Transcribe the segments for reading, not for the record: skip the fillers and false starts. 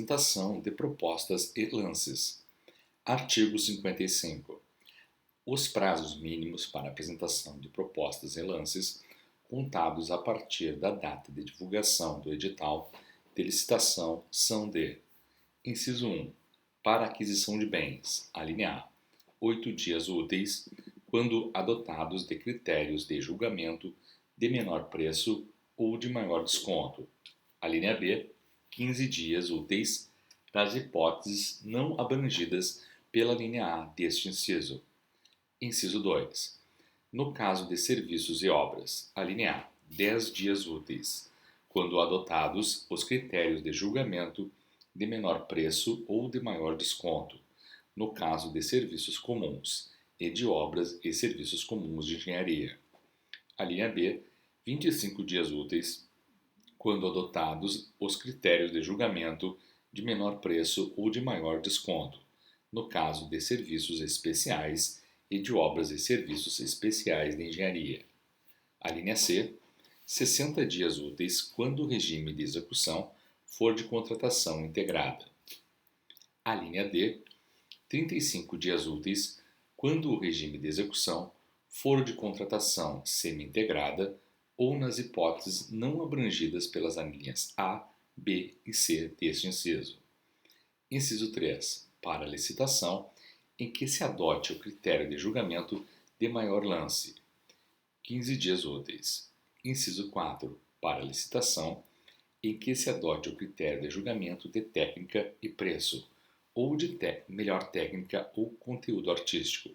Apresentação de propostas e lances. Artigo 55. Os prazos mínimos para apresentação de propostas e lances, contados a partir da data de divulgação do edital de licitação, são de: inciso 1. Para aquisição de bens, alínea A, 8 dias úteis, quando adotados de critérios de julgamento de menor preço ou de maior desconto. Alínea B, 15 dias úteis nas hipóteses não abrangidas pela linha A deste inciso. Inciso 2. No caso de serviços e obras, alínea A, 10 dias úteis, quando adotados os critérios de julgamento de menor preço ou de maior desconto, no caso de serviços comuns e de obras e serviços comuns de engenharia. Alínea B, 25 dias úteis, quando adotados os critérios de julgamento de menor preço ou de maior desconto, no caso de serviços especiais e de obras e serviços especiais de engenharia. A linha C, 60 dias úteis, quando o regime de execução for de contratação integrada. A linha D, 35 dias úteis, quando o regime de execução for de contratação semi-integrada ou nas hipóteses não abrangidas pelas alíneas A, B e C deste inciso. Inciso 3. Para licitação, em que se adote o critério de julgamento de maior lance, 15 dias úteis. Inciso 4. Para licitação, em que se adote o critério de julgamento de técnica e preço, ou de melhor técnica ou conteúdo artístico,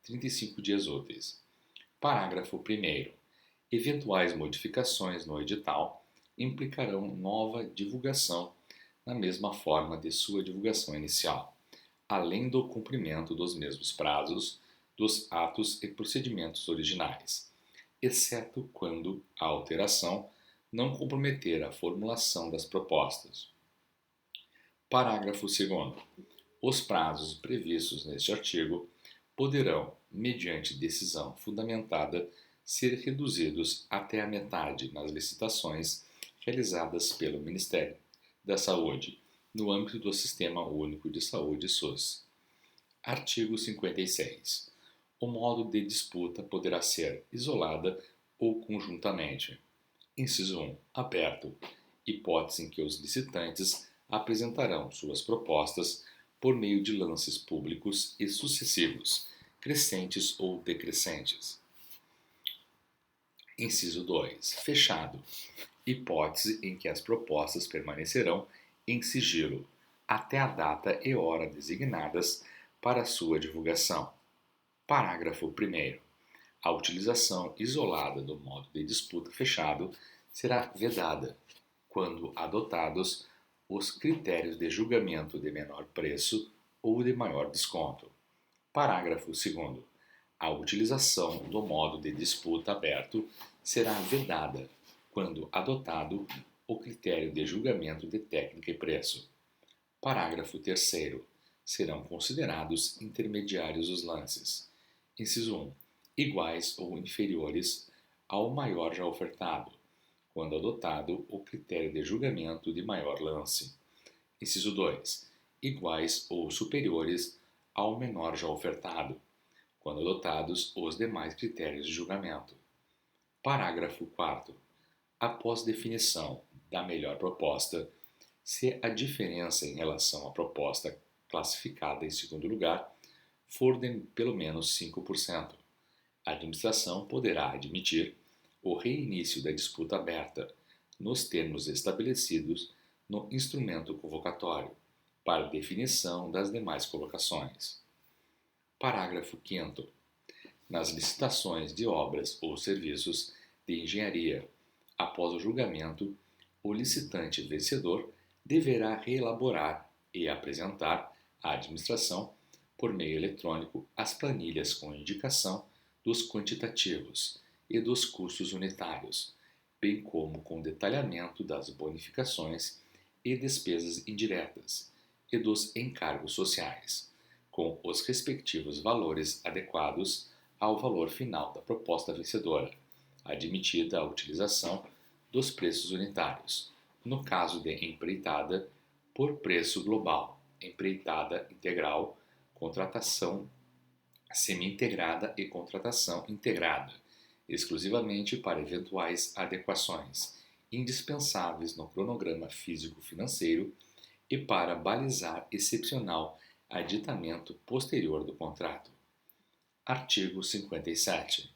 35 dias úteis. Parágrafo 1º. Eventuais modificações no edital implicarão nova divulgação na mesma forma de sua divulgação inicial, além do cumprimento dos mesmos prazos dos atos e procedimentos originais, exceto quando a alteração não comprometer a formulação das propostas. Parágrafo 2º. Os prazos previstos neste artigo poderão, mediante decisão fundamentada, ser reduzidos até a metade nas licitações realizadas pelo Ministério da Saúde, no âmbito do Sistema Único de Saúde SUS. Artigo 56. O modo de disputa poderá ser isolada ou conjuntamente. Inciso 1. Aberto. Hipótese em que os licitantes apresentarão suas propostas por meio de lances públicos e sucessivos, crescentes ou decrescentes. Inciso 2. Fechado. Hipótese em que as propostas permanecerão em sigilo até a data e hora designadas para sua divulgação. Parágrafo 1º. A utilização isolada do modo de disputa fechado será vedada quando adotados os critérios de julgamento de menor preço ou de maior desconto. Parágrafo 2º. A utilização do modo de disputa aberto será vedada quando adotado o critério de julgamento de técnica e preço. Parágrafo 3º. Serão considerados intermediários os lances. Inciso 1. Iguais ou inferiores ao maior já ofertado, quando adotado o critério de julgamento de maior lance. Inciso 2. Iguais ou superiores ao menor já ofertado, quando adotados os demais critérios de julgamento. Parágrafo 4º. Após definição da melhor proposta, se a diferença em relação à proposta classificada em segundo lugar for de pelo menos 5%, a administração poderá admitir o reinício da disputa aberta, nos termos estabelecidos no instrumento convocatório, para definição das demais colocações. Parágrafo 5º. Nas licitações de obras ou serviços de engenharia, após o julgamento, o licitante vencedor deverá reelaborar e apresentar à administração, por meio eletrônico, as planilhas com indicação dos quantitativos e dos custos unitários, bem como com detalhamento das bonificações e despesas indiretas e dos encargos sociais, com os respectivos valores adequados ao valor final da proposta vencedora, admitida a utilização dos preços unitários, no caso de empreitada por preço global, empreitada integral, contratação semi-integrada e contratação integrada, exclusivamente para eventuais adequações indispensáveis no cronograma físico-financeiro e para balizar excepcional aditamento posterior do contrato. Artigo 57.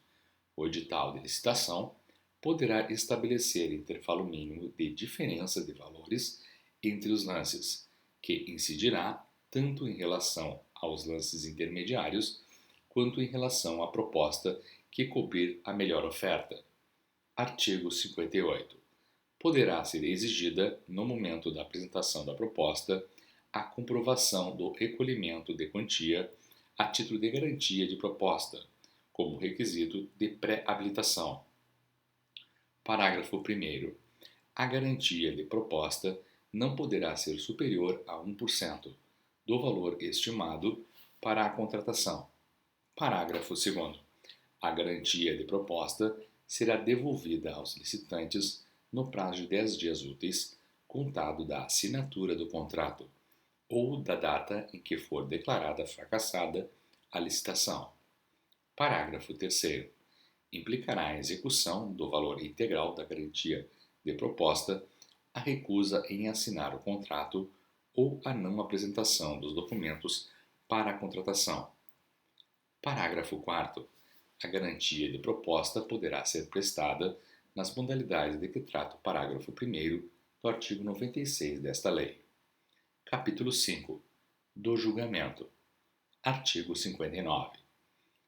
O edital de licitação poderá estabelecer intervalo mínimo de diferença de valores entre os lances, que incidirá tanto em relação aos lances intermediários quanto em relação à proposta que cobrir a melhor oferta. Artigo 58. Poderá ser exigida, no momento da apresentação da proposta, a comprovação do recolhimento de quantia a título de garantia de proposta, como requisito de pré-habilitação. Parágrafo 1º. A garantia de proposta não poderá ser superior a 1% do valor estimado para a contratação. Parágrafo 2º. A garantia de proposta será devolvida aos licitantes no prazo de 10 dias úteis, contado da assinatura do contrato, ou da data em que for declarada fracassada a licitação. Parágrafo 3º. Implicará a execução do valor integral da garantia de proposta a recusa em assinar o contrato ou a não apresentação dos documentos para a contratação. Parágrafo 4º. A garantia de proposta poderá ser prestada nas modalidades de que trata o parágrafo 1º do artigo 96 desta lei. Capítulo 5. Do julgamento. Artigo 59.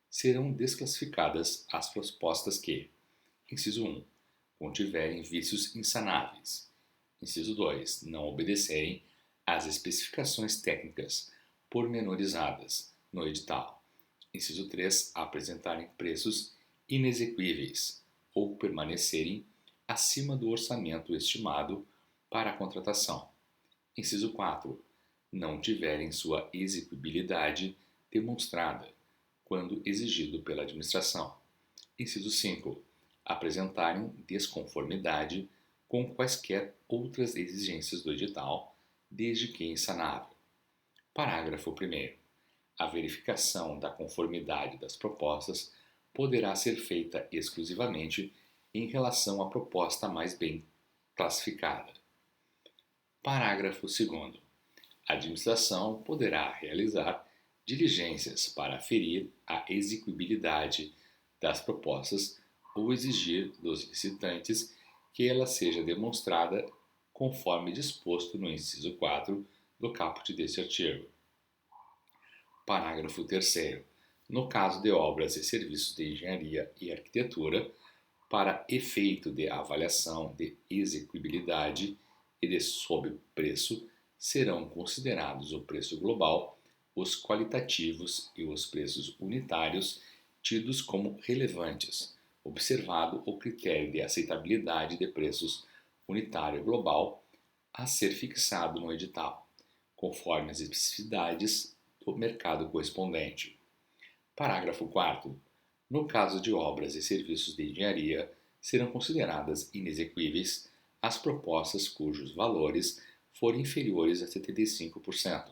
Serão desclassificadas as propostas que: inciso 1. Contiverem vícios insanáveis. Inciso 2. Não obedecerem às especificações técnicas pormenorizadas no edital. Inciso 3. Apresentarem preços inexequíveis ou permanecerem acima do orçamento estimado para a contratação. Inciso 4. Não tiverem sua execuibilidade demonstrada, quando exigido pela administração. Inciso 5. Apresentarem desconformidade com quaisquer outras exigências do edital, desde que insanável. Parágrafo 1º. A verificação da conformidade das propostas poderá ser feita exclusivamente em relação à proposta mais bem classificada. Parágrafo 2º. A administração poderá realizar diligências para aferir a execuibilidade das propostas ou exigir dos licitantes que ela seja demonstrada conforme disposto no inciso 4 do caput deste artigo. Parágrafo 3º. No caso de obras e serviços de engenharia e arquitetura, para efeito de avaliação de execuibilidade e de sobrepreço, serão considerados o preço global, os qualitativos e os preços unitários tidos como relevantes, observado o critério de aceitabilidade de preços unitário global a ser fixado no edital, conforme as especificidades do mercado correspondente. Parágrafo 4º. No caso de obras e serviços de engenharia, serão consideradas inexequíveis as propostas cujos valores forem inferiores a 75%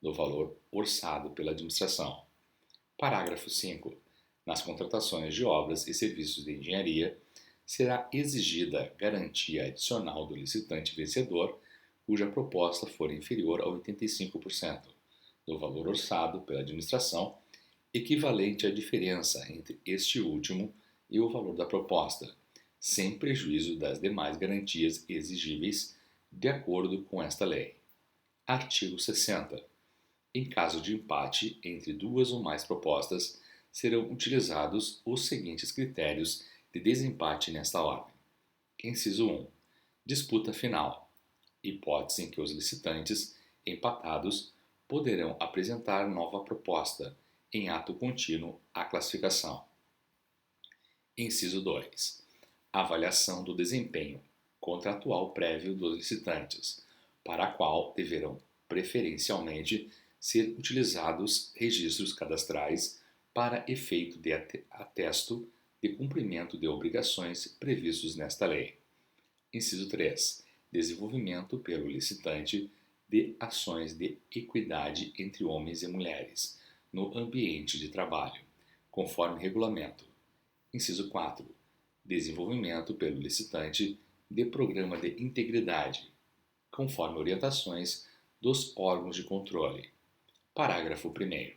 do valor orçado pela administração. Parágrafo 5º. Nas contratações de obras e serviços de engenharia, será exigida garantia adicional do licitante vencedor, cuja proposta for inferior a 85% do valor orçado pela administração, equivalente à diferença entre este último e o valor da proposta, sem prejuízo das demais garantias exigíveis de acordo com esta lei. Artigo 60. Em caso de empate entre duas ou mais propostas, serão utilizados os seguintes critérios de desempate nesta ordem. Inciso 1. Disputa final. Hipótese em que os licitantes empatados poderão apresentar nova proposta em ato contínuo à classificação. Inciso 2. Avaliação do desempenho contratual prévio dos licitantes, para a qual deverão preferencialmente ser utilizados registros cadastrais para efeito de atesto de cumprimento de obrigações previstos nesta lei. Inciso 3. Desenvolvimento pelo licitante de ações de equidade entre homens e mulheres no ambiente de trabalho, conforme regulamento. Inciso 4. Desenvolvimento pelo licitante de programa de integridade, conforme orientações dos órgãos de controle. Parágrafo 1º.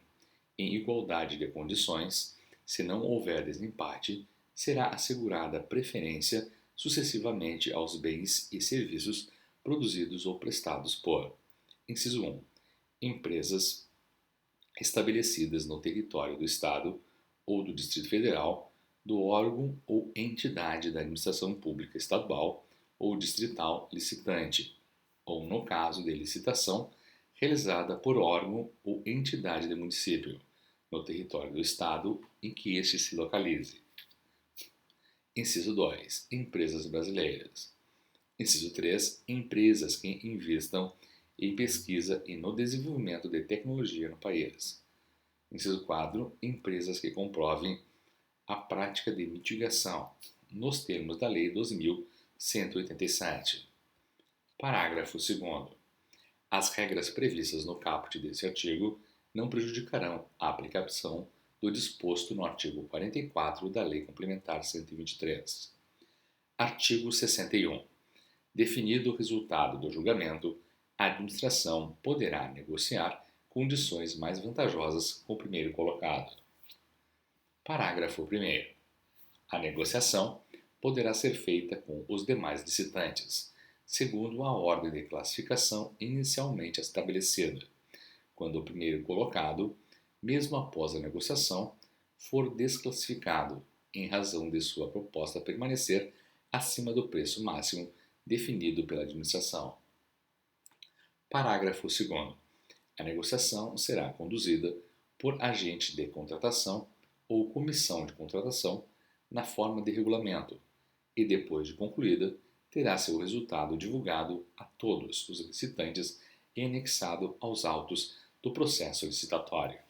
Em igualdade de condições, se não houver desempate, será assegurada preferência sucessivamente aos bens e serviços produzidos ou prestados por: inciso 1. Empresas estabelecidas no território do Estado ou do Distrito Federal, do órgão ou entidade da administração pública estadual ou distrital licitante, ou, no caso de licitação, realizada por órgão ou entidade do município, no território do Estado em que este se localize. Inciso 2. Empresas brasileiras. Inciso 3. Empresas que investam em pesquisa e no desenvolvimento de tecnologia no país. Inciso 4. Empresas que comprovem a prática de mitigação, nos termos da Lei 2.187. Parágrafo 2º. As regras previstas no caput desse artigo não prejudicarão a aplicação do disposto no artigo 44 da Lei Complementar 123. Artigo 61. Definido o resultado do julgamento, a administração poderá negociar condições mais vantajosas com o primeiro colocado. Parágrafo 1º. A negociação poderá ser feita com os demais licitantes, segundo a ordem de classificação inicialmente estabelecida, quando o primeiro colocado, mesmo após a negociação, for desclassificado em razão de sua proposta permanecer acima do preço máximo definido pela administração. Parágrafo 2º. A negociação será conduzida por agente de contratação ou comissão de contratação na forma de regulamento e, depois de concluída, terá seu resultado divulgado a todos os licitantes e anexado aos autos do processo licitatório.